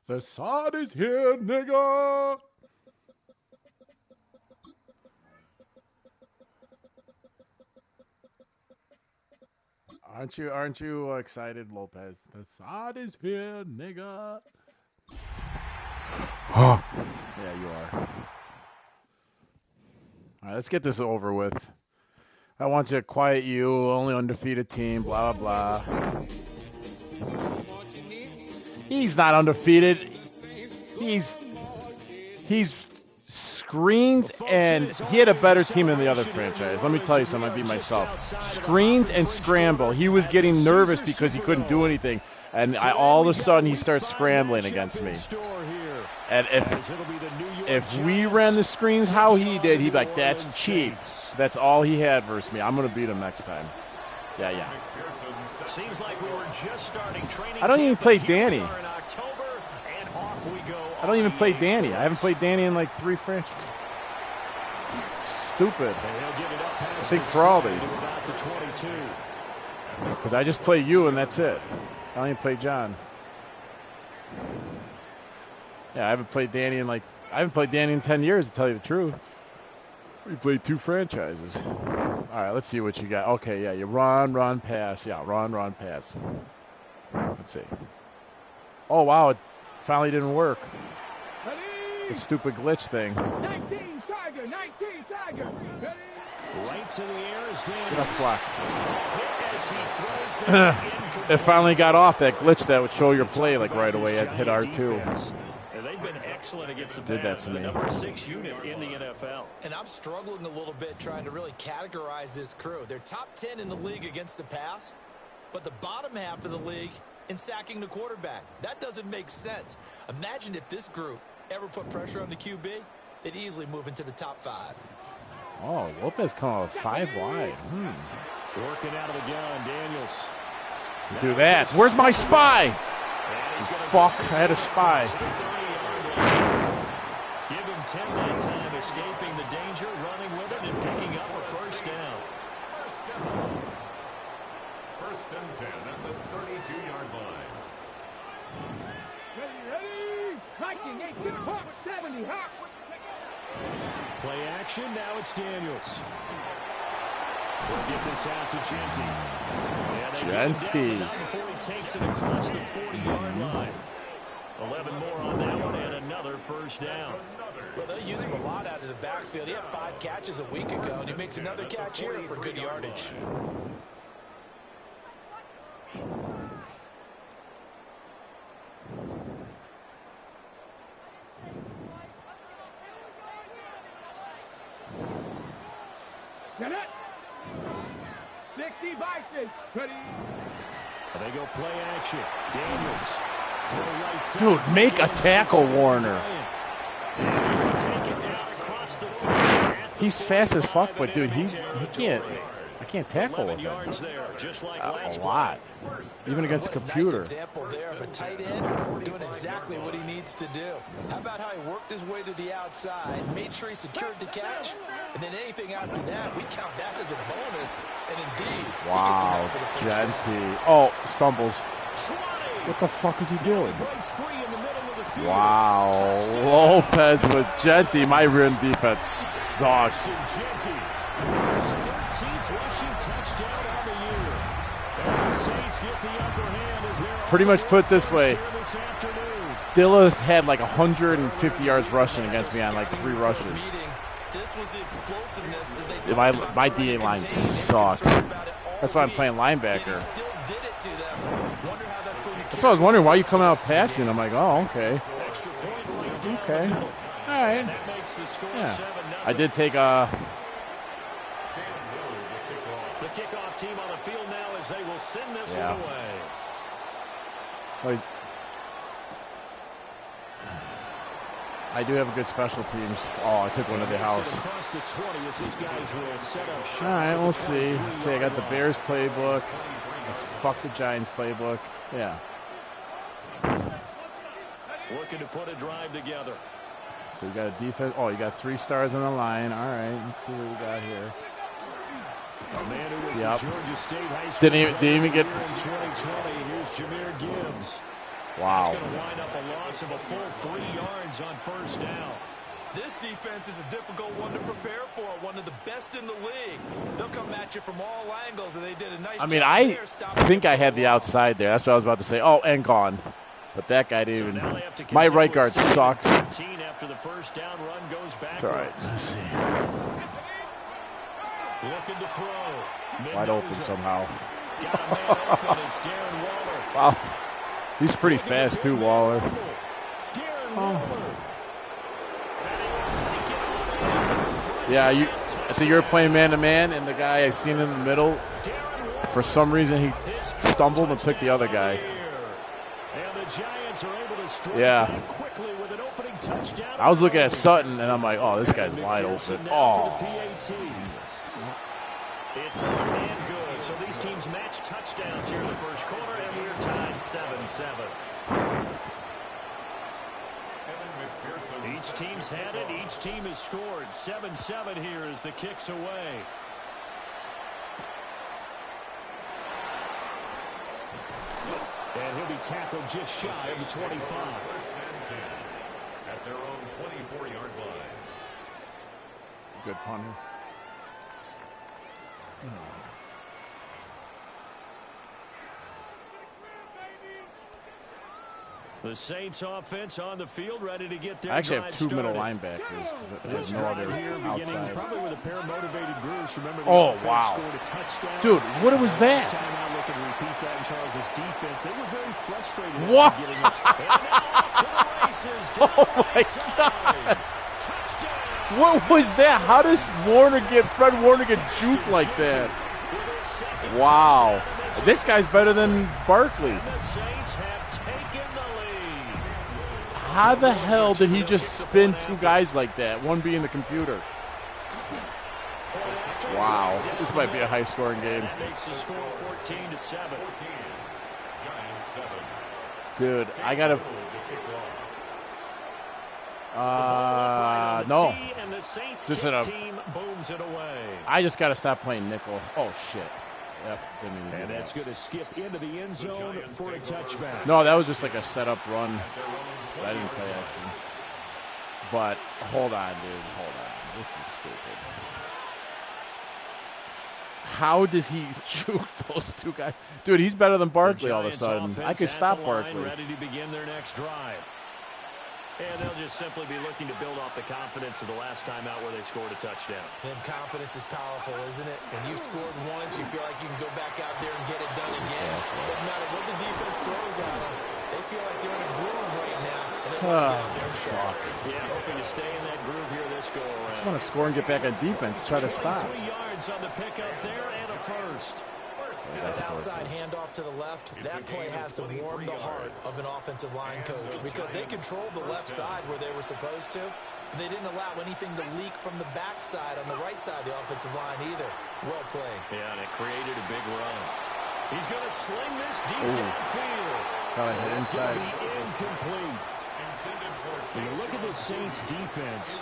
The sun is here, nigga. Aren't you excited, Lopez? The sun is here, nigga. Yeah, you are. All right, let's get this over with. I want to quiet you, only undefeated team, blah, blah, blah. He's not undefeated. He's screens, and he had a better team than the other franchise. Let me tell you something, I beat myself. Screens and scramble. He was getting nervous because he couldn't do anything, and all of a sudden he starts scrambling against me. And if we ran the screens how he did, he'd be like, that's cheap. That's all he had versus me. I'm going to beat him next time. Yeah. Seems like we were just starting training. I don't even play Danny. I don't even play Danny. I haven't played Danny in like 3 franchises. Stupid. I think Crawley. Because I just play you and that's it. I don't even play John. Yeah, I haven't played Danny in 10 years, to tell you the truth. We played 2 franchises. All right, let's see what you got. Okay, yeah, you run, pass. Yeah, run, pass. Let's see. Oh, wow, it finally didn't work. The stupid glitch thing. 19 Tiger. Right to the air is Get off the block. It finally got off that glitch that would show your play like right away. It hit R2. They've been excellent against the Did that pass, to the me. number 6 unit in the NFL. And I'm struggling a little bit trying to really categorize this crew. They're top 10 in the league against the pass, but the bottom half of the league in sacking the quarterback. That doesn't make sense. Imagine if this group ever put pressure on the QB, they'd easily move into the top 5. Oh, Lopez come out 5 wide. Working out of the gun, Daniels. Do that. Where's my spy? Fuck, I had a spy. Give him 10 that time, escaping the danger, running with it, and picking up a first down. First and 10 at the 32-yard line. Ready. Viking, 70. Play action, now it's Daniels. We'll get this out to Genty. Genty. Before he takes it across the 40-yard line. 11 more on that one and another first down. Well, they use him a lot out of the backfield. He had 5 catches a week ago, and he makes another catch here for good yardage. Get it. 60 Vikings. Ready. They go play action. Daniels. Dude, make a tackle, Warner. He's fast as fuck, but dude, he can't. I can't tackle with him. A lot, even against a computer. Example there of a tight end doing exactly what he needs to do. How about how he worked his way to the outside, made sure he secured the catch, and then anything after that, we count that as a bonus. And indeed, wow, Genty. Oh, stumbles. What the fuck is he doing? Wow, Lopez with Genty. My rim defense sucks. Pretty much put it this way, Dilla's had like 150 yards rushing against me on like 3 rushes. My DA line sucks. That's why I'm playing linebacker. That's why I was wondering why you come out passing. I'm like, oh, okay. Okay. All right. Yeah. I did take a... The kickoff team on the field now as they will send this one away. I do have a good special teams. Oh, I took one to the house. All right, we'll see. Let's see, I got the Bears playbook. Fuck the Giants playbook. Yeah. Looking to put a drive together. So you got a defense. Oh, you got 3 stars on the line. All right, let's see what we got here. Yep. Didn't even get. In 2020, here's Jahmyr Gibbs. Wow. That's going to wind up a loss of a full 3 yards on first down. This defense is a difficult one to prepare for, one of the best in the league. They'll come at you from all angles, and they did a nice job I there stopping think you I for had a the loss. outside there. That's what I was about to say. Oh, and gone. But that guy didn't So even. now they have to My contend right with guard 2nd and sucks. 13 after the first down run goes backwards. It's all right. Let's see. Looking to throw. Wide open Mendoza. somehow. Got a man open. It's Darren Waller. Wow. He's pretty fast too, Waller. Darren Oh. Waller. And he will take it on. Yeah, I think you were playing man-to-man, and the guy I seen in the middle, Darren Waller. for some reason, he stumbled and took the other guy. And the Giants are able to strike Yeah. back quickly with an opening touchdown. I was looking at Sutton, and I'm like, oh, this guy's wide open. Oh. It's up and good. So these teams match touchdowns here in the first quarter, and we're tied 7-7. Each team's had it. Each team has scored. 7-7 here as the kick's away. And he'll be tackled just shy of the 25. First and 10 at their own 24-yard line. Good punter. The Saints offense on the field, ready to get their I actually drive have 2 middle started. linebackers because This there's no drive other here beginning outside. probably with a pair of motivated grooves. Remember the Oh, offense wow. scored a touchdown. Dude, what was that? Last time out, looking to repeat that in Charles's defense. They were very frustrated. What? after getting it. And now off to the races. Oh, my God. Touchdown. What was that? How does Fred Warner get juked like that? With his second Wow. touchdown. This guy's better than Barkley. And the Saints have taken the lead. How the hell did he just spin 2 guys like that? One being the computer. Wow. This might be a high-scoring game. That makes the score 14-7. 14. Giants 7. Dude, I got to... no. And the Saints Just kick in a- team booms it away. I just got to stop playing nickel. Oh, shit. Yep. Didn't even do And that's that. going to skip into the end zone for a touchback. No, that was just like a setup run. I didn't play action. But hold on, dude. Hold on. This is stupid. How does he juke those 2 guys? Dude, he's better than Barkley all of a Giants sudden. offense I could at stop the line, Barkley. ready to begin their next drive. And they'll just simply be looking to build off the confidence of the last time out where they scored a touchdown. And confidence is powerful, isn't it? When you've scored once, you feel like you can go back out there and get it done again. Doesn't matter what the defense throws at them. They feel like they're in a groove right now, and they want to get out there and show. Yeah, hoping to stay in that groove here this go around. I just want to score and get back on defense. Try to stop. 23 yards on the pickup there and a first. That outside handoff to the left, that play has to warm the heart of an offensive line coach because they controlled the left side where they were supposed to, but they didn't allow anything to leak from the backside on the right side of the offensive line either. Well played. Yeah, and it created a big run. He's going to sling this deep downfield. Got to hit It's going inside. to be incomplete. When you look at the Saints defense,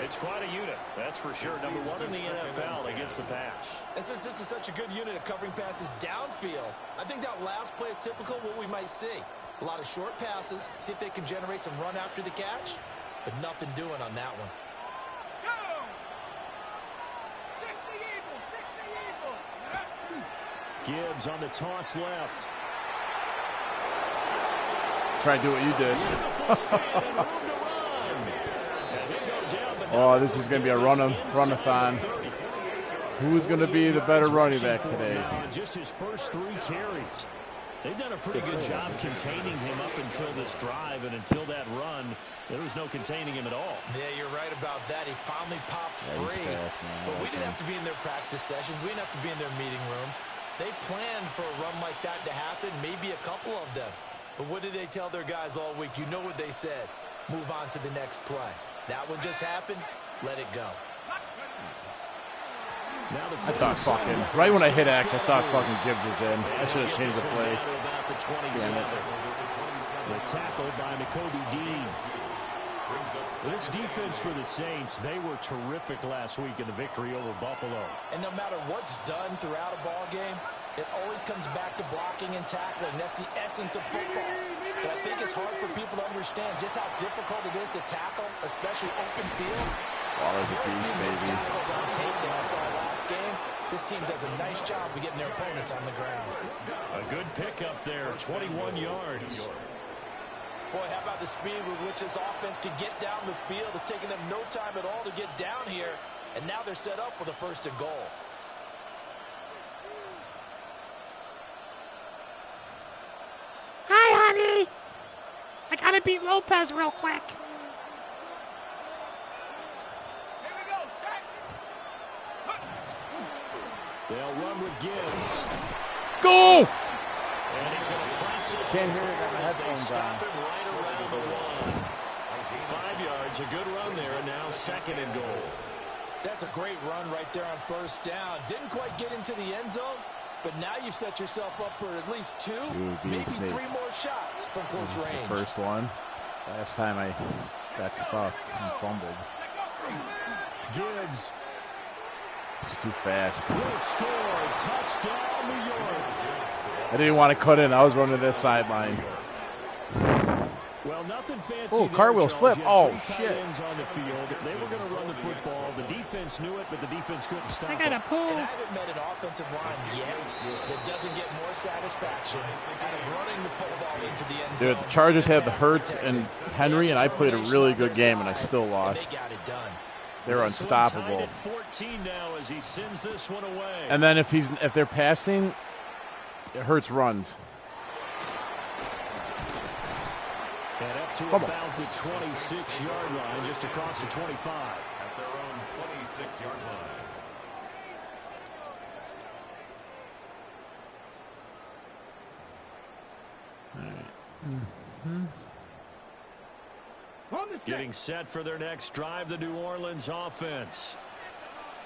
it's quite a unit, that's for sure. Number 1 in the NFL against the pass. And since this is such a good unit of covering passes downfield, I think that last play is typical of what we might see. A lot of short passes, see if they can generate some run after the catch, but nothing doing on that one. Go! 60 Eagles! 60 Eagles! Gibbs on the toss left. Try to do what you did. Beautiful spin and room to run. And he'll go down, but Oh, this is going to be a run-a-thon. Who's going to be the better running back today? Just his first 3 carries. They've done a pretty good job containing him up until this drive, and until that run, there was no containing him at all. Yeah, you're right about that. He finally popped He's free. fast, man. But we didn't have to be in their practice sessions. We didn't have to be in their meeting rooms. They planned for a run like that to happen, maybe a couple of them. But what did they tell their guys all week? You know what they said. Move on to the next play. That one just happened. Let it go. Now the I thought fucking, right when I hit X, I thought fucking Gibbs was in. I should have changed the play. About the 27. Damn it. The tackle by Nakobe Dean. This defense for the Saints, they were terrific last week in the victory over Buffalo. And no matter what's done throughout a ball game, It always comes back to blocking and tackling. That's the essence of football. But I think it's hard for people to understand just how difficult it is to tackle, especially open field. Waller's a beast, baby. Tackles on tape that I saw last game. This team does a nice job of getting their opponents on the ground. A good pickup there, 21 yards. Boy, how about the speed with which this offense can get down the field? It's taken them no time at all to get down here, and now they're set up with a 1st and goal. Hi, honey. I gotta beat Lopez real quick. Here we go, set. They'll run with Gibbs. Go! And he's going to place this. Can't hear it, got my headphones Stop on. him right around the one. 5 yards, a good run there, and now 2nd and goal. That's a great run right there on 1st down. Didn't quite get into the end zone, but now you've set yourself up for at least 2, maybe 3 more shots from close This is range. the first one. Last time I got stuffed and fumbled. Gibbs Just too fast. will score. Touchdown, New York. I didn't want to cut in. I was running this sideline. Well, nothing fancy. Oh, there, cartwheels Charles. flip. You had Oh, 3 tight shit. ends on the field. They were going to run the football. The defense knew it, but the defense couldn't stop I it. gotta And I pull. haven't met an offensive line yet that doesn't get more satisfaction out of running the football into the end zone. Dude, the Chargers had the Hurts and Henry, and I played a really good game, and I still And lost. they got it done. They're This one tied unstoppable. at 14 now as he sends this one away. And then if they're passing, it Hurts runs. And up to Come on. about the 26-yard line, just across the 25. At their own 26-yard line. On the set. Getting set for their next drive, the New Orleans offense.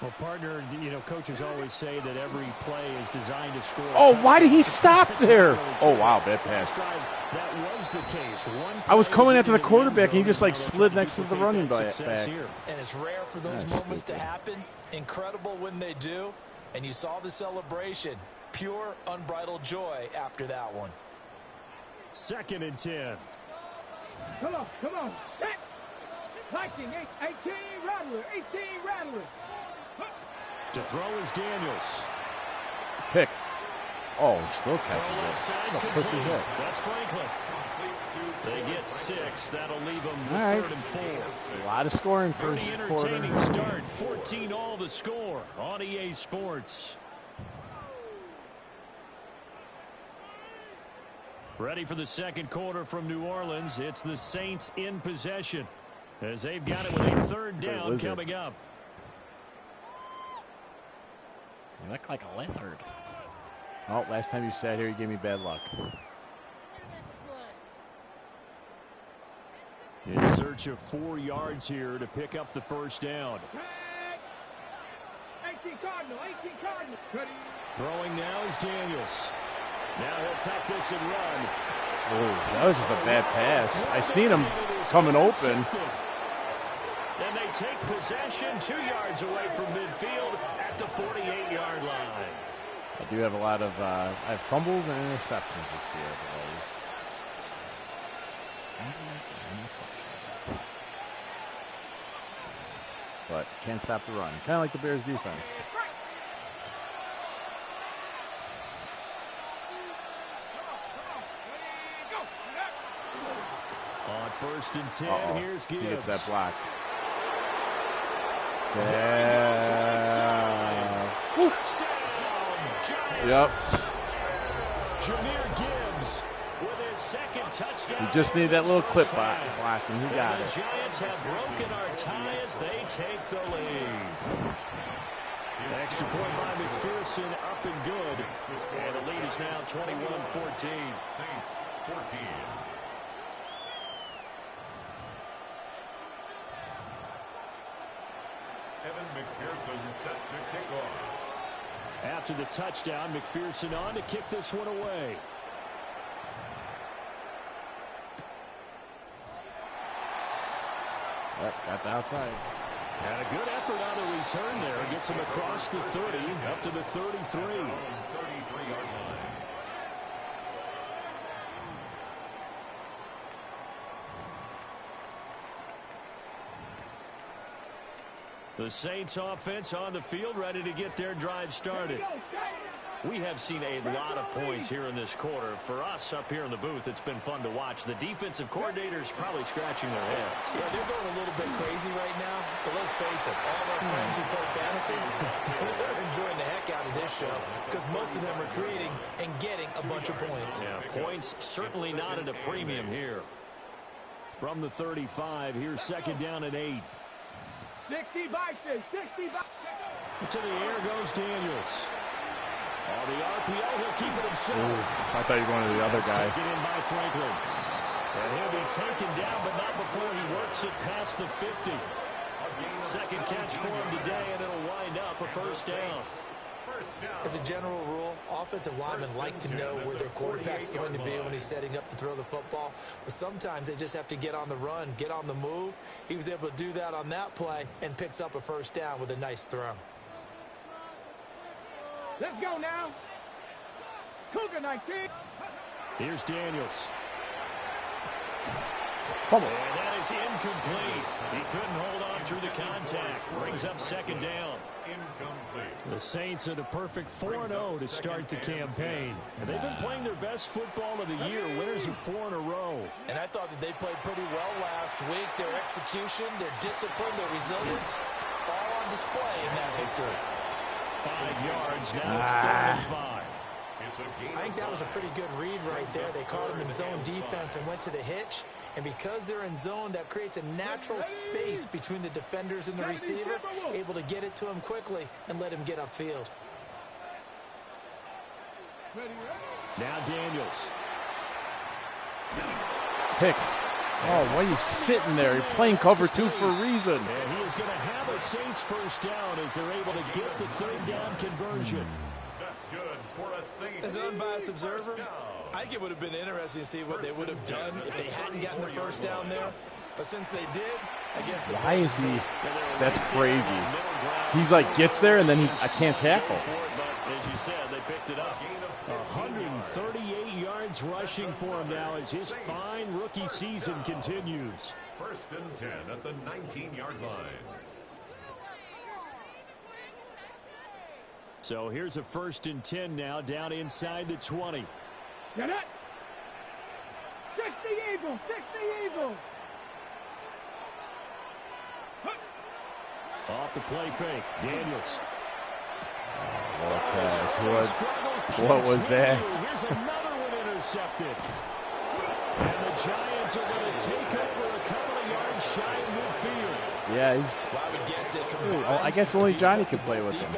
Well, partner, you know, coaches always say that every play is designed to score. Oh, why did he stop there? Oh, wow, bad pass. That was the case. I was coming after the quarterback, and he just, like, slid next to the running back. And it's rare for those That's moments to stupid. happen. Incredible when they do. And you saw the celebration. Pure, unbridled joy after that one. 2nd and 10. Come on, set. Liking 18 Rattler, 18 Rattler. To throw is Daniels. Pick. Oh, he still Throw left catches side, it. What a pussy complete. hit. That's Franklin. They get 6. That'll leave them with All right. 3rd and 4. A lot of scoring first Pretty quarter. entertaining start. 14 all the score on EA Sports. Ready for the 2nd quarter from New Orleans. It's the Saints in possession as they've got it with a 3rd down lizard. coming up. You look like a lizard. Oh, last time you sat here, you gave me bad luck. In search of 4 yards here to pick up the 1st down. 18 Cardinal, 18 Cardinal. Ready. Throwing now is Daniels. Now he'll take this and run. Oh, that was just a bad pass. I seen him coming open. And they take possession 2 yards away from midfield at the 48-yard line. I do have a lot of I have fumbles and interceptions this year, boys. Fumbles and interceptions. But can't stop the run. Kind of like the Bears defense. On 1st and 10, Uh-oh. here's He Gibbs. gets that block. Touchdown, Yep. Giants. Jahmyr Gibbs with his 2nd touchdown. You just need that little clip block, and he got And it. the Giants have broken our tie as they take the lead. Extra point by McPherson, up and good. And the lead is now 21-14. Saints 14. Evan McPherson set to kick off. After the touchdown, McPherson on to kick this one away. Yep, got the outside. And a good effort on the return there. Gets him across the 30, up to the 33. 33-yard The Saints offense on the field, ready to get their drive started. We have seen a lot of points here in this quarter. For us up here in the booth, it's been fun to watch. The defensive coordinators probably scratching their heads. Yeah, they're going a little bit crazy right now. But let's face it, all of our friends who play fantasy, they're enjoying the heck out of this show because most of them are creating and getting a bunch of points. Yeah, points certainly not at a premium here. From the 35, here's second down and 8. 60 by 6, 60 by 6. To the air goes Daniels. On the RPO, he'll keep it himself. Ooh, I thought you were going to the other guy. Taken in by Franklin. And he'll be taken down, but not before he works it past the 50. Second catch for him today, and it'll wind up a first down. As a general rule, offensive linemen like to know where their quarterback's going to be when he's setting up to throw the football. But sometimes they just have to get on the run, get on the move. He was able to do that on that play and picks up a first down with a nice throw. Let's go now. Cougar 19. Here's Daniels. Come on. And that is incomplete. He couldn't hold on through the contact. Brings up second down. Incomplete. The Saints at a perfect 4-0 to start the campaign. And they've been playing their best football of the year, winners of 4 in a row. And I thought that they played pretty well last week. Their execution, their discipline, their resilience, all on display in that victory. 5 yards, now it's 3rd and 5. I think that was a pretty good read right there. They caught him in zone defense and went to the hitch. And because they're in zone, that creates a natural space between the defenders and the receiver, able to get it to him quickly and let him get upfield. Now Daniels. Pick. Oh, why are you sitting there? You're playing cover 2 for a reason. And he is going to have a Saints first down as they're able to get the 3rd down conversion. That's good for a Saints. As an unbiased observer, I think it would have been interesting to see what they would have done if they hadn't gotten the first down there. But since they did, I guess... Why is he... That's crazy. He's like, gets there, and then I can't tackle. But as you said, they picked it up. 138 yards rushing for him now as his fine rookie season continues. 1st and 10 at the 19-yard line. So here's a 1st and 10 now, down inside the 20. Get it. 60 Eagles, 60 Eagles. Off the play fake, Daniels. What pass? What was that? Here's another one intercepted. And the Giants are going to take over a couple of yards shy of midfield. Yeah, he's... Well, I would guess it I guess only Johnny could play with him.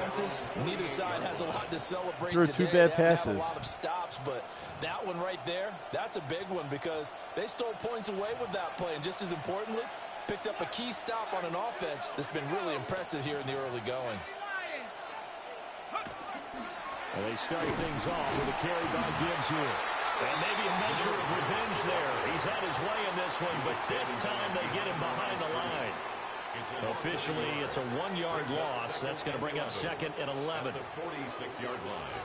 Neither side has a lot to celebrate. Threw 2 bad passes. A lot of stops, but that one right there, that's a big one because they stole points away with that play. And just as importantly, picked up a key stop on an offense that's been really impressive here in the early going. And they start things off with a carry by Gibbs here. And maybe a measure of revenge there. He's had his way in this one, but this time they get him behind the line. Officially, it's a 1-yard loss. That's going to bring up 2nd and 11. 46-yard line.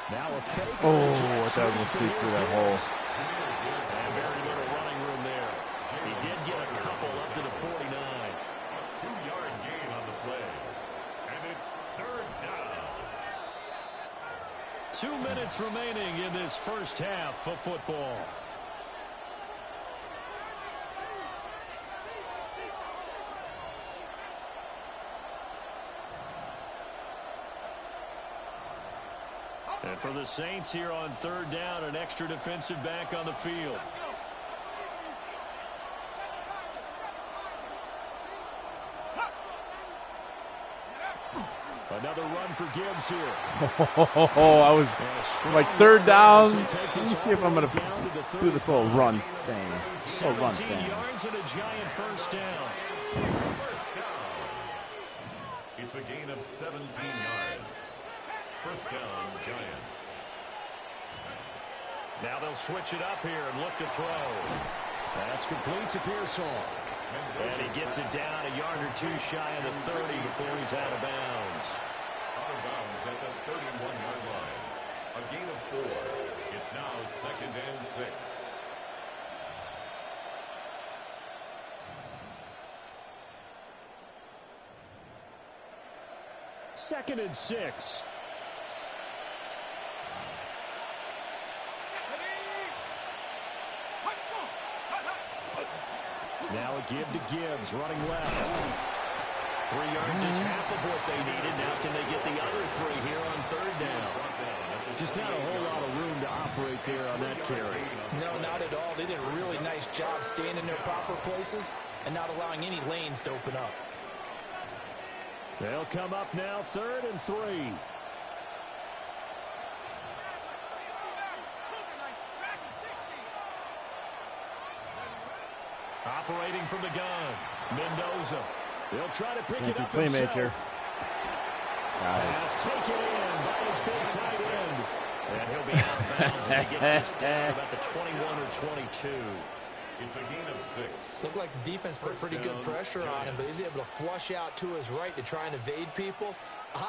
Now a fake. Oh, I thought I was going to sneak through that hole. And very little running room there. He did get a couple up to the 49. A 2-yard gain on the play. And it's 3rd down. 2 minutes remaining in this first half of football. And for the Saints here on 3rd down, an extra defensive back on the field. Another run for Gibbs here. Oh, I was like 3rd down. Let me see if I'm going to do this little run thing. Little run 17 thing. yards and a giant first down. First down. It's a gain of 17 yards. First down, Giants. Now they'll switch it up here and look to throw. That's complete to Pearsall. And he gets it down a yard or two shy of the 30 before he's out of bounds. Out of bounds at the 31-yard line. A gain of 4. It's now 2nd and 6. Second and 6. Now a give to Gibbs, running left. 3 yards is half of what they needed. Now can they get the other 3 here on 3rd down? Just not a whole lot of room to operate there on that carry. No, not at all. They did a really nice job staying in their proper places and not allowing any lanes to open up. They'll come up now 3rd and 3. Operating from the gun, Mendoza. They'll try to pick it up playmaker. Pass taken in by his big tight end. And he'll be out of bounds as he gets this down about the 21 or 22. It's a gain of 6. Looked like the defense put pretty good pressure on him, but he's able to flush out to his right to try and evade people.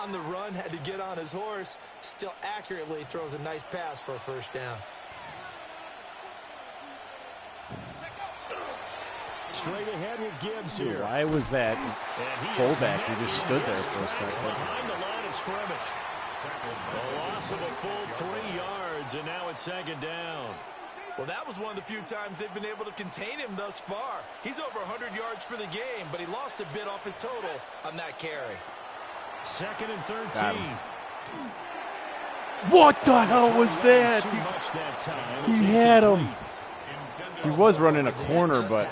On the run, had to get on his horse. Still accurately throws a nice pass for a 1st down. Straight ahead with Gibbs here. Why was that fullback? He just stood there for a second. Behind the line of scrimmage. A loss of a full 3 yards, and now it's 2nd down. Well, that was one of the few times they've been able to contain him thus far. He's over 100 yards for the game, but he lost a bit off his total on that carry. 2nd and 13. What the hell was that? He had him. He was running a corner, but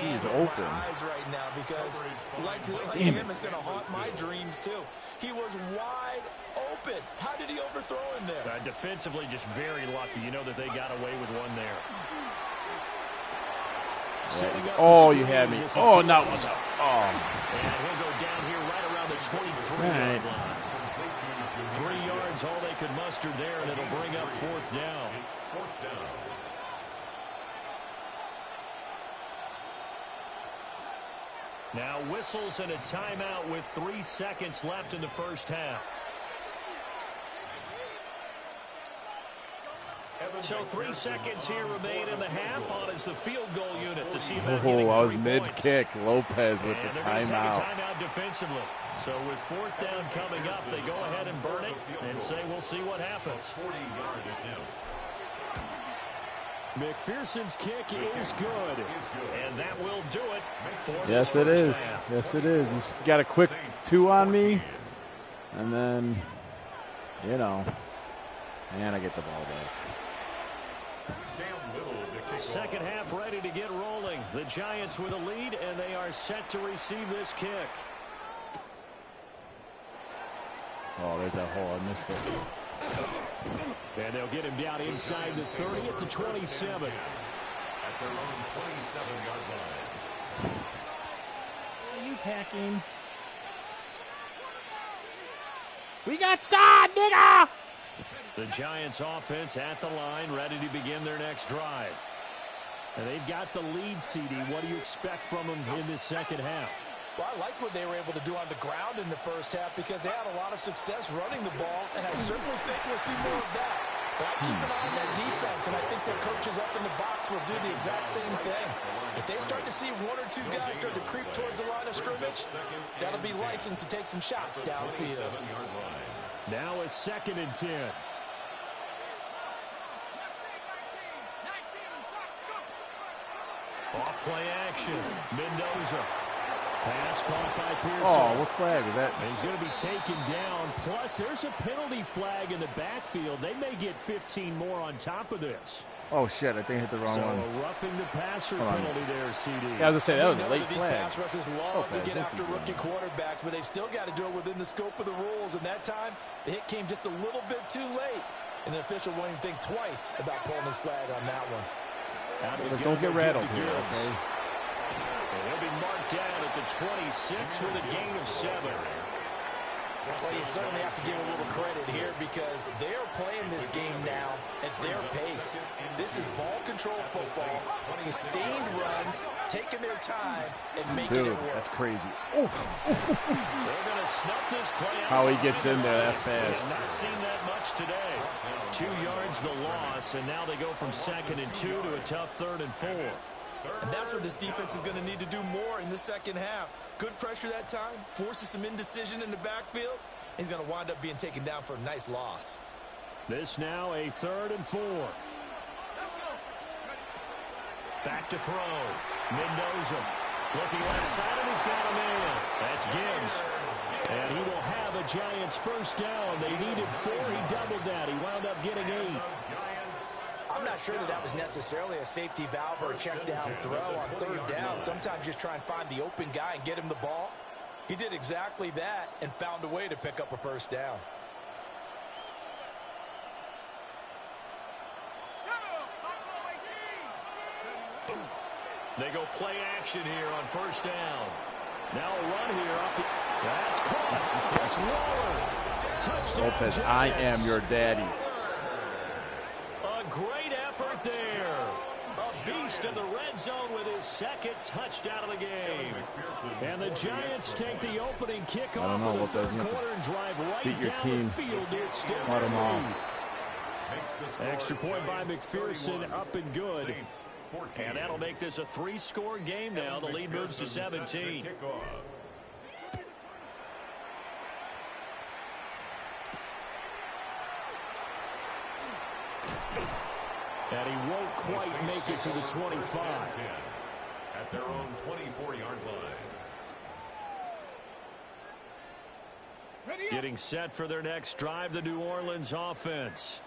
he's open. Eyes right now because like him is going to haunt my dreams too. He was wide open. How did he overthrow him there? Defensively, just very lucky. You know that they got away with one there. Yeah. Oh, you had me. Oh, no. Oh. And he'll go down here right around the 23-yard line. 3 yards, all they could muster there, and it'll bring up 4th down. It's 4th down. Now whistles and a timeout with 3 seconds left in the 1st half. So 3 seconds here remain in the half. On is the field goal unit to see about getting 3 I was points. mid-kick. Lopez with the And they're going to take a timeout. timeout defensively. So with 4th down coming up, they go ahead and burn it and say we'll see what happens. 40-yard attempt. McPherson's kick is good, and that will do it for Yes, this it first is. half. Yes, it is. He's got a quick 2 on me, and then, you know, and I get the ball back. Second half ready to get rolling. The Giants with a lead, and they are set to receive this kick. Oh, there's that hole. I missed it. And they'll get him down inside the 30 at the 27. At their own 27-yard line. Are you packing? We got side, nigga! The Giants offense at the line, ready to begin their next drive. And they've got the lead, CD. What do you expect from them in this second half? Well, I like what they were able to do on the ground in the 1st half because they had a lot of success running the ball, and I certainly think we'll see more of that. But I keep an eye on that defense, and I think their coaches up in the box will do the exact same thing. If they start to see 1 or 2 guys start to creep towards the line of scrimmage, that'll be licensed to take some shots downfield. Now a 2nd and 10. Off play action. Mendoza. Pass caught by Pearsall. Oh, what flag is that? He's going to be taken down. Plus, there's a penalty flag in the backfield. They may get 15 more on top of this. Oh, shit. I think I hit the wrong one. So a roughing the passer penalty there, CD. Yeah, I was going to say, that was a late These flag. pass rushers love to get after rookie quarterbacks, but they've still got to do it within the scope of the rules. And that time, the hit came just a little bit too late. And the official won't even think twice about pulling his flag on that one. Just don't get rattled here, okay? And he'll be marked down at the 26 with a gain of 7. Well, you certainly have to give a little credit here because they are playing this game now at their pace. This is ball control football, sustained runs, taking their time, and making it work. That's crazy. They're going to snuff this play out. How he gets in there that fast. Not seen that much today. 2 yards the loss, and now they go from 2nd and 2 to a tough 3rd and 4. And that's what this defense is going to need to do more in the second half. Good pressure that time, forces some indecision in the backfield. He's going to wind up being taken down for a nice loss. This now a 3rd and 4. Back to throw. Mendoza looking left side, and he's got a man. That's Gibbs. And he will have a Giants first down. They needed 4. He doubled that. He wound up getting 8. I'm not sure that was necessarily a safety valve or a check down throw on 3rd down. Sometimes just try and find the open guy and get him the ball. He did exactly that and found a way to pick up a first down. They go play action here on first down. Now a run here off the... That's caught. That's Waller. Touchdown, Lopez, Giants. I am your daddy. A great effort there. A beast in the red zone with his 2nd touchdown of the game. And the Giants take the opening kickoff of the 3rd quarter and drive right beat your down team. the field. It's still Let 'em all. Extra point by McPherson, up and good. And that'll make this a 3-score game now. The lead moves to 17. And he won't quite make it to the 25. At their own 24-yard line. Getting set for their next drive, the New Orleans offense.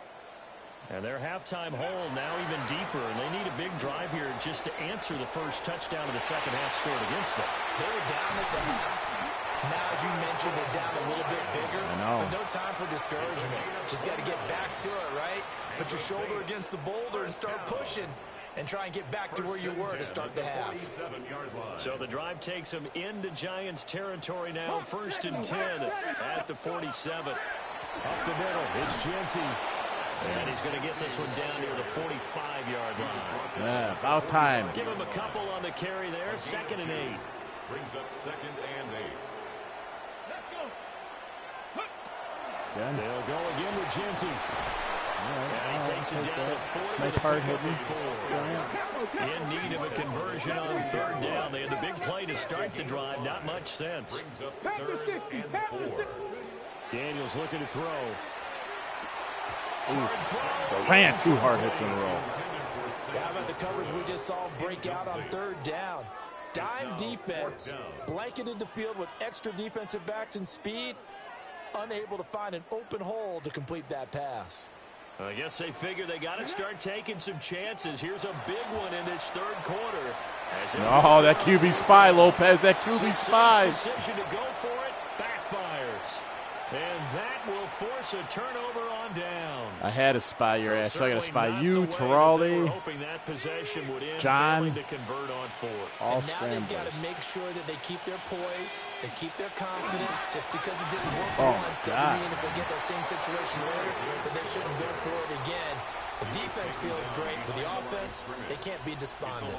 And their halftime hole now even deeper, and they need a big drive here just to answer the first touchdown of the second half scored against them. They were down at the half. Now, as you mentioned, they're down a little bit bigger. I know. But no time for discouragement. Just got to get back to it, right? Put your shoulder against the boulder and start pushing and try and get back to where you were to start the half. So the drive takes them into Giants territory now, 1st and 10 at the 47. Up the middle, it's Genty. And he's going to get this one down near the 45-yard line. Yeah, about time. Give him a couple on the carry there, 2nd and 8. Brings up 2nd and 8. Again. They'll go again with Genty. And he takes it down to 40. Nice hard hit. In need of a conversion on 3rd down. They had the big play to start the drive. Not much sense. Brings up 3rd and 4. Daniels looking to throw. Ran 2 hard hits in a row. How about the coverage we just saw break out on 3rd down? Dime defense, blanketed the field with extra defensive backs and speed, unable to find an open hole to complete that pass. I guess they figure they got to start taking some chances. Here's a big one in this 3rd quarter. Oh, that QB spy, Lopez. That QB spy. Decision to go for it backfires. And that will force a turnover on downs. I had to spy your ass, so I got to spy you, Terraldi, John, to convert on 4th. all and now they've got scramblers. to make sure that they keep their poise, they keep their confidence. Just because it didn't work Oh, once God. doesn't mean if they get that same situation later that they shouldn't go for it again. The defense feels great, but the offense, they can't be despondent.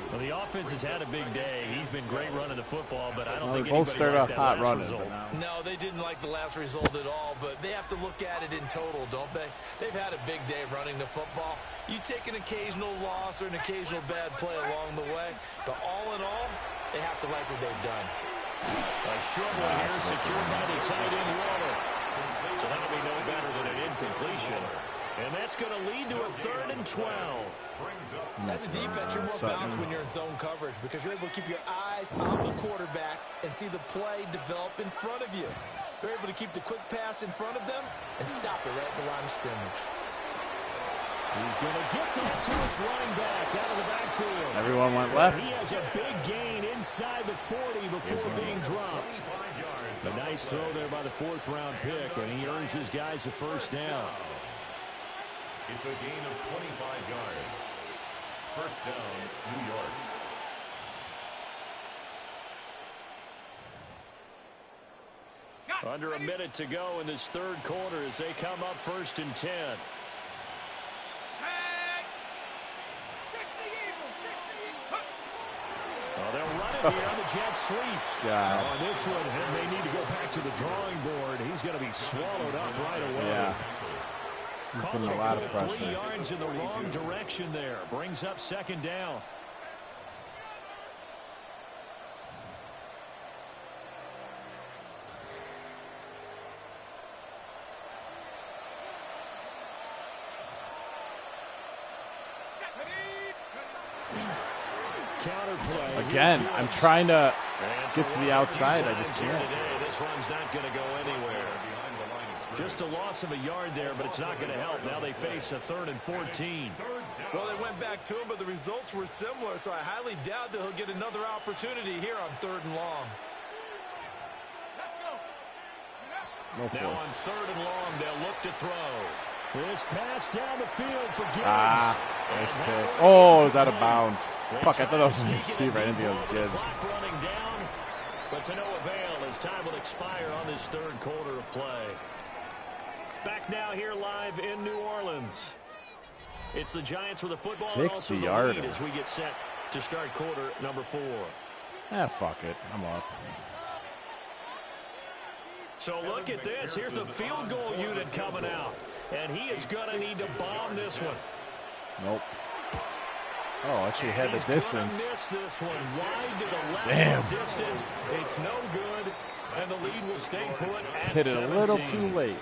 Well, the offense has had a big day. He's been great running the football, but I don't Well, think they both anybody's started like off that hot last running, result. but now. No, they didn't like the last result at all, but they have to look at it in total, don't they? They've had a big day running the football. You take an occasional loss or an occasional bad play along the way, but all in all, they have to like what they've done. A short one here secured by the tight end Waller. So that'll be no better than an incompletion. And that's going to lead to a 3rd and 12. As a defense, you're more balanced when you're in zone coverage because you're able to keep your eyes on the quarterback and see the play develop in front of you. You're able to keep the quick pass in front of them and stop it right at the line of scrimmage. He's going to get that to his running back out of the backfield. Everyone went left. He has a big gain inside the 40 before being dropped. A nice throw there by the 4th-round pick, and he earns his guys a first down. It's a gain of 25 yards. First down, New York. Under a minute to go in this third quarter as they come up 1st and 10. Well, they'll run it here on the jet sweep. God. On this one, and they need to go back to the drawing board. He's going to be swallowed up right away. Yeah. He's putting a lot of pressure. 3 yards in the wrong direction there. Brings up 2nd down. Again, I'm trying to get to the outside. I just can't. This run's not going to go anywhere. Just a loss of a yard there, but it's not going to help. Now they face a 3rd and 14. Well, they went back to him, but the results were similar, so I highly doubt that he'll get another opportunity here on 3rd and long. Now on 3rd and long, they'll look to throw. This pass down the field for Gibbs. Nice pick. Oh, it was out of bounds. Fuck, I thought that was a receiver. I didn't think it was Gibbs. Running down, but to no avail as time will expire on this 3rd quarter of play. Back now here live in New Orleans. It's the Giants with the football. 60-yarder. As we get set to start quarter number 4. Fuck it. I'm up. So look at this. Here's the field goal unit coming out. And he is going to need to bomb this one. Nope. Oh, actually had the distance. Miss this one wide to the left. Damn. Distance. It's no good. And the lead will stay put at Hit it 17. a little too late.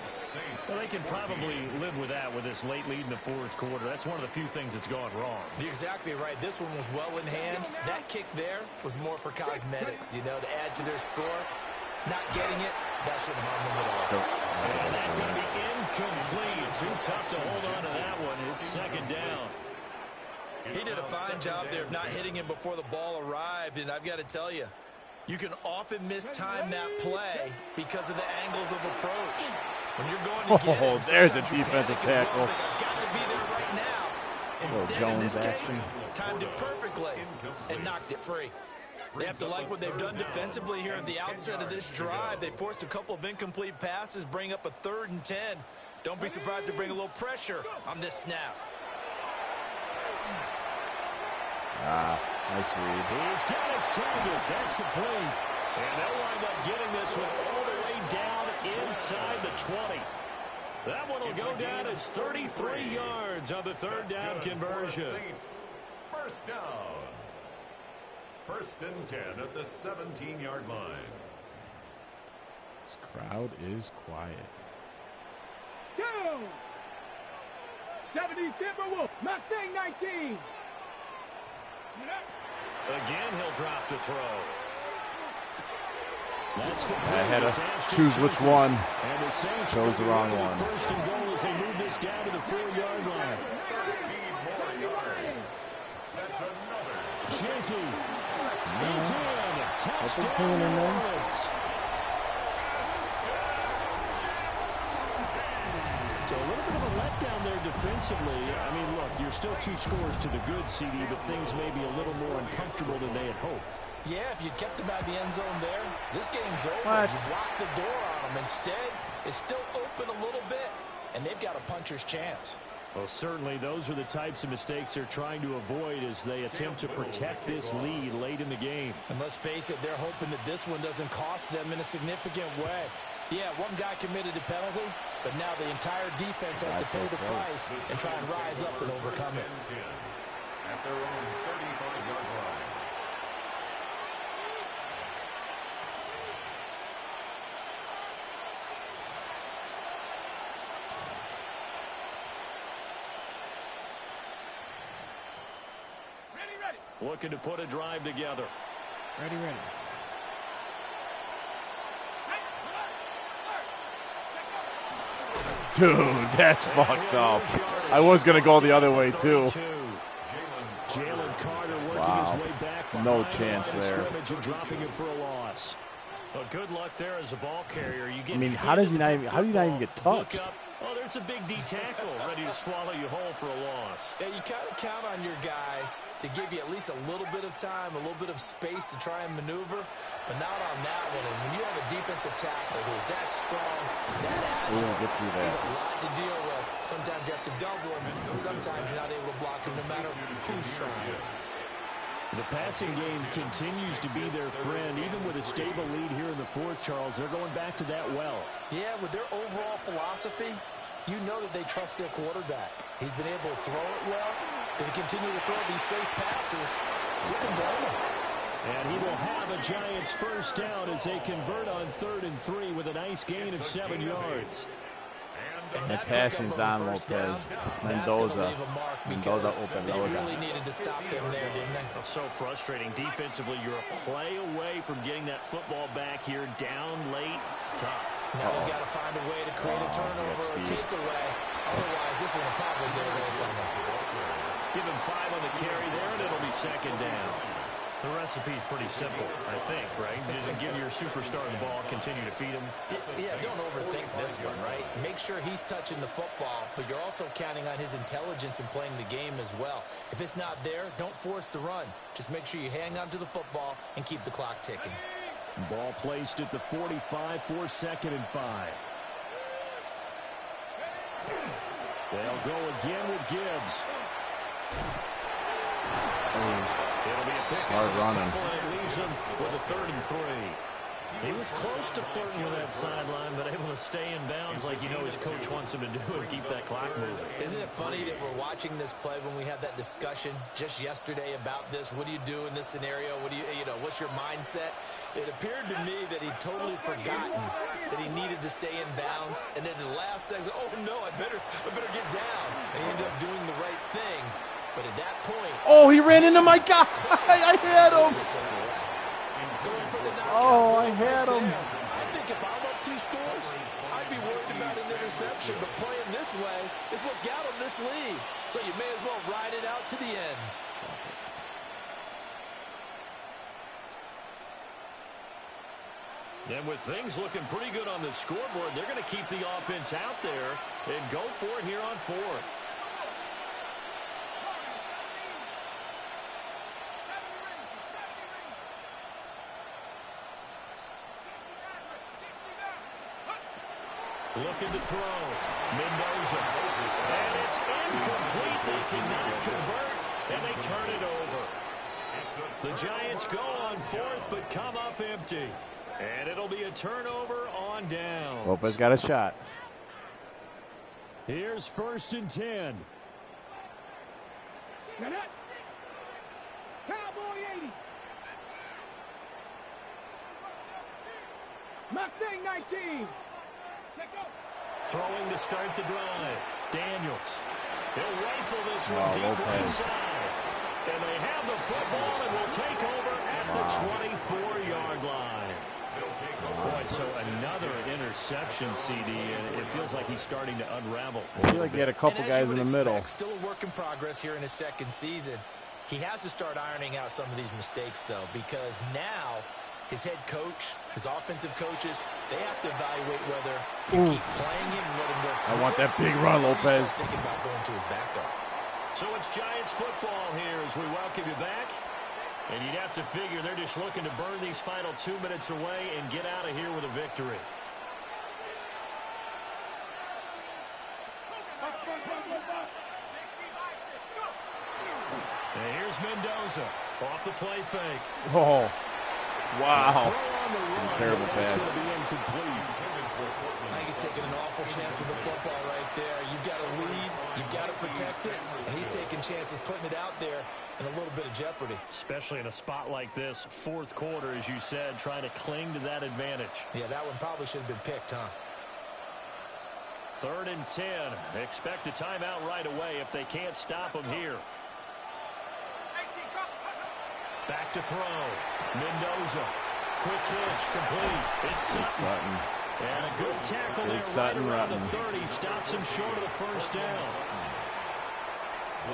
Well, they can probably live with that with this late lead in the 4th quarter. That's one of the few things that's gone wrong. You're exactly right. This one was well in hand. That kick there was more for cosmetics, to add to their score. Not getting it, that shouldn't harm them at all. And that could be incomplete. Too tough to hold on to that one. It's 2nd down. He did a fine job there of not hitting him before the ball arrived, and I've got to tell you, you can often mistime that play because of the angles of approach. When you're going to get it, there's a defensive tackle. I've got to be there right now. Instead, in this case, timed it perfectly and knocked it free. They have to like what they've done defensively here at the outset of this drive. They forced a couple of incomplete passes, bring up a 3rd and 10. Don't be surprised to bring a little pressure on this snap. Nice read. He's got his target. That's complete. And they'll wind up getting this one all the way down inside the 20. That one will go down as 33 yards on the 3rd down conversion. 1st down. 1st and 10 at the 17-yard line. This crowd is quiet. Go! 70 Timberwolves, Mustang 19. Again, he'll drop to throw. That's I had to choose which one. Chose the wrong one. 1st and goal as they move this down to the 4-yard line. 13 more yards. That's another. Genty. He's in. Touchdown. So a little bit of a letdown there defensively. I mean, look, you're still 2 scores to the good, CD, but things may be a little more uncomfortable than they had hoped. Yeah, if you kept them out of the end zone there, this game's over. What? You've locked the door on them. Instead, it's still open a little bit, and they've got a puncher's chance. Well, certainly those are the types of mistakes they're trying to avoid as they attempt to protect this lead late in the game. And let's face it, they're hoping that this one doesn't cost them in a significant way. Yeah, one guy committed a penalty, but now the entire defense has to pay the price and try and rise up and overcome it. At their own 35-yard line. Looking to put a drive together. Ready. Dude, that's fucked up. I was going to go the other way, too. Jalen Carter working his way back. No chance there. Dropping him for a loss. Well, good luck there as a ball carrier. You get how do you not even get touched? Oh, That's a big D tackle, ready to swallow you whole for a loss. Yeah, you kind of count on your guys to give you at least a little bit of time, a little bit of space to try and maneuver, but not on that one. And when you have a defensive tackle who is that strong, that agile, there's a lot to deal with. Sometimes you have to double him, and sometimes you're not able to block him no matter who's trying. The passing game continues to be their friend. Even with a stable lead here in the fourth, Charles, they're going back to that well. Yeah, with their overall philosophy, you know that they trust their quarterback. He's been able to throw it well. They continue to throw these safe passes. You can blame him. And he will have a Giants first down as they convert on 3rd and 3 with a nice gain of 7 yards. And passing's on Lopez. Mendoza open. They really needed to stop them there, didn't they? So frustrating. Defensively, you're a play away from getting that football back here. Down late. Tough. Now they've got to find a way to create a turnover or takeaway. Otherwise, this one will probably get away from them. Give him 5 on the carry there, and it'll be 2nd down. The recipe's pretty simple, I think, right? Just give your superstar the ball, continue to feed him. Yeah, don't overthink this one, right? Make sure he's touching the football, but you're also counting on his intelligence in playing the game as well. If it's not there, don't force the run. Just make sure you hang on to the football and keep the clock ticking. Ball placed at the 45 for 2nd and 5. They'll go again with Gibbs. It'll be a pick. Hard running. And it leaves him with a 3rd and 3. He was close to flirting with that sideline, but able to stay in bounds like you know his coach wants him to do and keep that clock moving. Isn't it funny that we're watching this play when we had that discussion just yesterday about this? What do you do in this scenario? What do you know, what's your mindset? It appeared to me that he'd totally forgotten that he needed to stay in bounds, and then the last second, oh no, I better get down. And he ended up doing the right thing. But at that point, oh, he ran into my guy. I had him. Oh, I had him. I think if I'm up 2 scores, I'd be worried about an interception. But playing this way is what got him this lead. So you may as well ride it out to the end. And with things looking pretty good on the scoreboard, they're going to keep the offense out there and go for it here on 4th. Looking to throw. Mendoza. And it's incomplete. They cannot convert, and they turn it over. The Giants go on 4th, but come up empty. And it'll be a turnover on down. Lopez got a shot. Here's 1st and 10. Cowboy 80. Mustang 19. Throwing to start the drive. Daniels. He'll rifle this one deep Lopez. inside. And they have the football and will take over at the 24-yard line. Boy, so another interception, CD, and it feels like he's starting to unravel. I feel like he had a couple guys in the middle. Still a work in progress here in his 2nd season. He has to start ironing out some of these mistakes, though, because now his head coach, his offensive coaches, they have to evaluate whether you keep playing him and let him work. I want that big run, Lopez. Thinking about going to his backup. So it's Giants football here as we welcome you back. And you'd have to figure they're just looking to burn these final 2 minutes away and get out of here with a victory. And here's Mendoza off the play fake. Oh, wow. It's a terrible pass. It's going to be incomplete. I think he's taking an awful chance with the football right there. You've got to lead, you've got to protect it, and he's taking chances putting it out there in a little bit of jeopardy. Especially in a spot like this, 4th quarter, as you said, trying to cling to that advantage. Yeah, that one probably should have been picked, huh? 3rd and 10. Expect a timeout right away if they can't stop them here. Back to throw. Mendoza. Quick hitch, complete. It's Sutton. And a good tackle there right around the 30. Stops him short of the first down.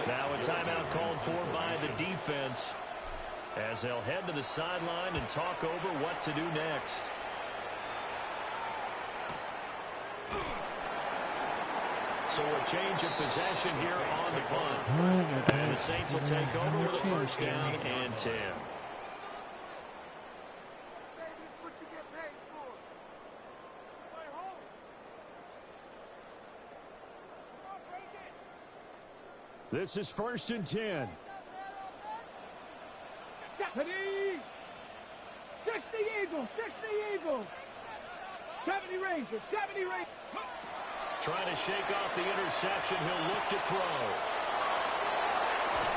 Now a timeout called for by the defense as they'll head to the sideline and talk over what to do next. So a change of possession here on the punt. And the Saints will take over with a first down and 10. This is 1st and 10. Stephanie! 60 Eagles! 60 Eagles! 70 Rangers! 70 Rangers! Trying to shake off the interception. He'll look to throw.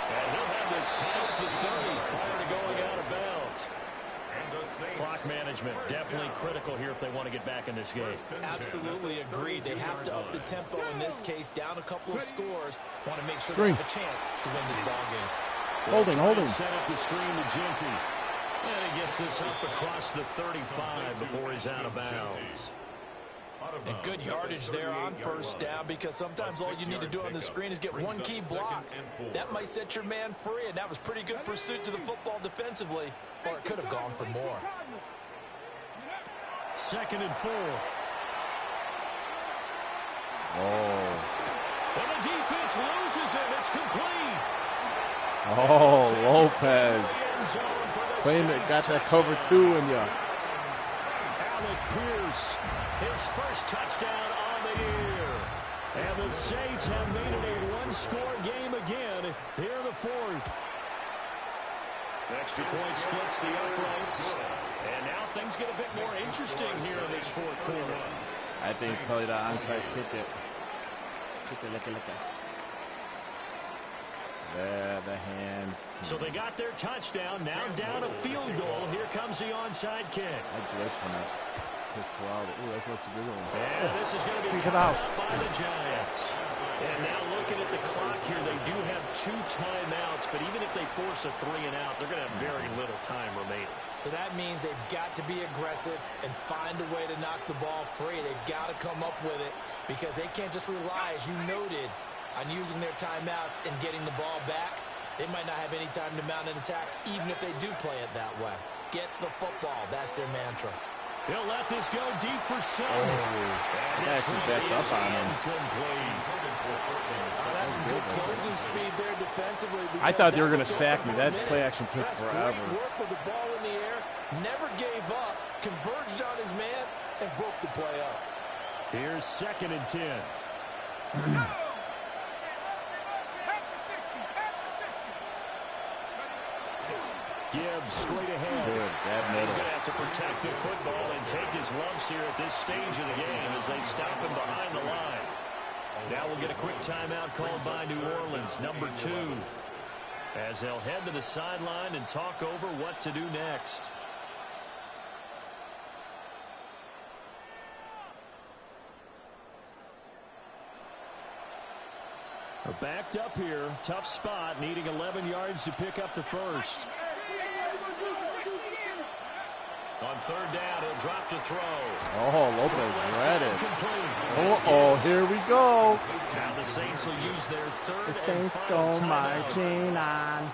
And he'll have this past the 30 prior to going out of bounds. Clock management definitely critical here if they want to get back in this game. Absolutely agreed. They have to up the tempo in this case, down a couple of scores. Want to make sure they have a chance to win this ball game. Holding. Set up the screen to Genty. And he gets this up across the 35 before he's out of bounds. And good yardage there on first down, because sometimes all you need to do on the screen is get one key block. That might set your man free, and that was pretty good pursuit to the football defensively, or it could have gone for more. 2nd and 4. Oh. And the defense loses him. It's complete. Oh, Lopez. Playing it, got that cover 2 in ya. Alec Pierce, his first touchdown on the year. And the Saints have made it a one-score game again here in the 4th. Extra point splits the uprights. And now things get a bit more interesting here in this 4th quarter. I think it's probably the onside kick it. Look it. There, the hands. So they got their touchdown. Now down a field goal. Here comes the onside kick. I glitched from that to 12. Ooh, that looks a good one. And this is going to be caught up by the Giants. And now looking at the clock here, they do have 2 timeouts, but even if they force a 3 and out, they're going to have very little time remaining. So that means they've got to be aggressive and find a way to knock the ball free. They've got to come up with it, because they can't just rely, as you noted, on using their timeouts and getting the ball back. They might not have any time to mount an attack, even if they do play it that way. Get the football. That's their mantra. He'll let this go deep for 7. They actually backed up on him. That's some good closing speed there defensively. I thought they were going to sack me. That play action took forever. Work with the ball in the air, never gave up, converged on his man, and broke the play up. Here's 2nd and 10. Gibbs straight ahead. He's going to have to protect the football and take his lumps here at this stage of the game as they stop him behind the line. Now we'll get a quick timeout called by New Orleans, number 2, as they'll head to the sideline and talk over what to do next. We're backed up here. Tough spot, needing 11 yards to pick up the first. On 3rd down, he'll drop to throw. Oh, Lopez read it. Oh, here we go. Now the Saints will use their 3rd The and Saints final go timeout. marching on.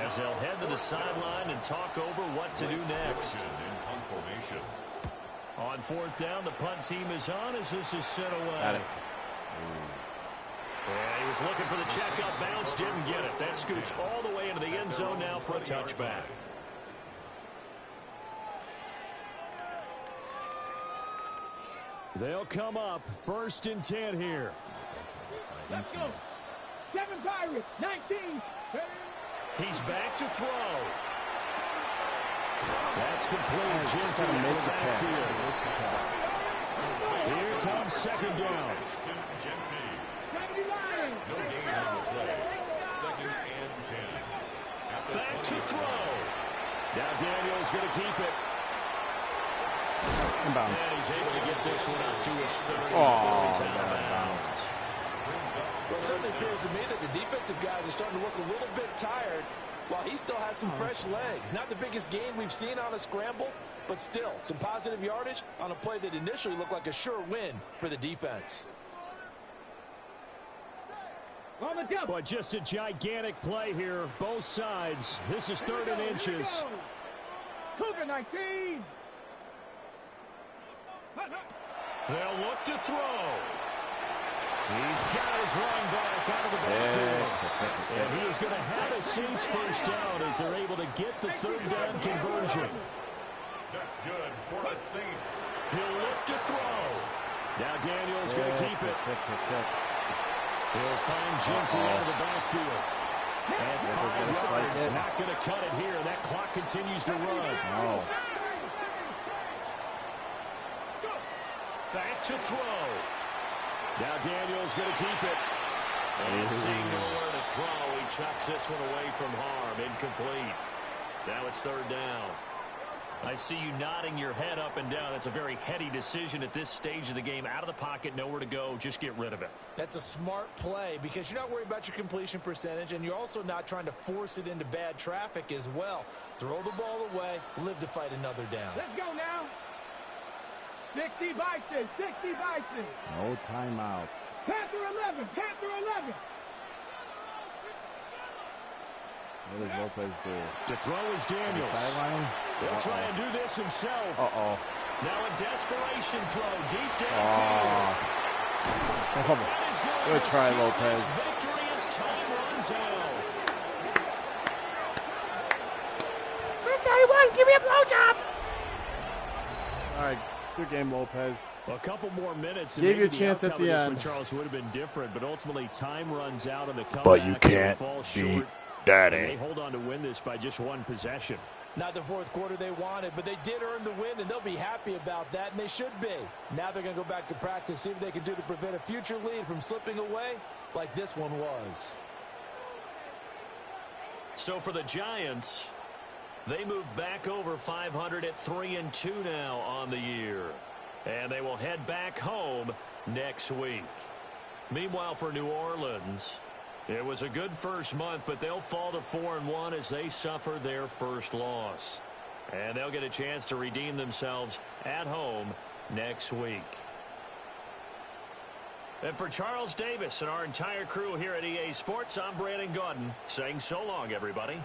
As they'll head to the sideline and talk over what to do next. On 4th down, the punt team is on as this is sent away. Got it. And he was looking for the check up bounce, didn't get it. That scoots all the way into the end zone now for a touchback. They'll come up 1st and 10 here. Let's go. 7 Pirates, 19. He's back to throw. That's complete. Just gotta make the catch. Here comes 2nd down. 70 Lions. No gain on the play. 2nd and 10. Back to throw. Now Daniel's going to keep it. Inbounds. And he's able to get this one up to his 30 before Oh, he's out of bounds. Well, it certainly appears to me that the defensive guys are starting to look a little bit tired, while he still has some fresh legs. Not the biggest gain we've seen on a scramble, but still some positive yardage on a play that initially looked like a sure win for the defense. On the double. But just a gigantic play here, both sides. This is 3rd and inches. Cougar 19. They'll look to throw. He's got his running back out of the backfield. And he is going to have a Saints first down as they're able to get the third down conversion. That's good for the Saints. He'll lift to throw. Now Daniels going to keep it. He'll find Genty out of the backfield. And 5 yards, not going to cut it here. That clock continues to run. Oh. Back to throw. Now Daniels going to keep it. And seeing nowhere to throw, he chucks this one away from harm. Incomplete. Now it's third down. I see you nodding your head up and down. That's a very heady decision at this stage of the game. Out of the pocket, nowhere to go. Just get rid of it. That's a smart play because you're not worried about your completion percentage, and you're also not trying to force it into bad traffic as well. Throw the ball away, live to fight another down. Let's go now. 60 Bison, 60 Bison. No timeouts. Panther 11, Panther 11. What does Lopez do? To throw is Daniels. Sideline? He'll try and do this himself. Uh-oh. Now a desperation throw deep downfield. Good try, Lopez. Victory as time runs out. First 31, give me a blowjob. All right, good game, Lopez. A couple more minutes. Gave you a chance at the end. Charles would have been different, but ultimately time runs out on the comeback. But you can't beat Daddy. They hold on to win this by just one possession. Not the fourth quarter they wanted, but they did earn the win, and they'll be happy about that, and they should be. Now they're going to go back to practice, see what they can do to prevent a future lead from slipping away like this one was. So for the Giants, they move back over 500 at 3-2 now on the year. And they will head back home next week. Meanwhile, for New Orleans, it was a good first month, but they'll fall to 4-1 as they suffer their first loss. And they'll get a chance to redeem themselves at home next week. And for Charles Davis and our entire crew here at EA Sports, I'm Brandon Gaudin saying so long, everybody.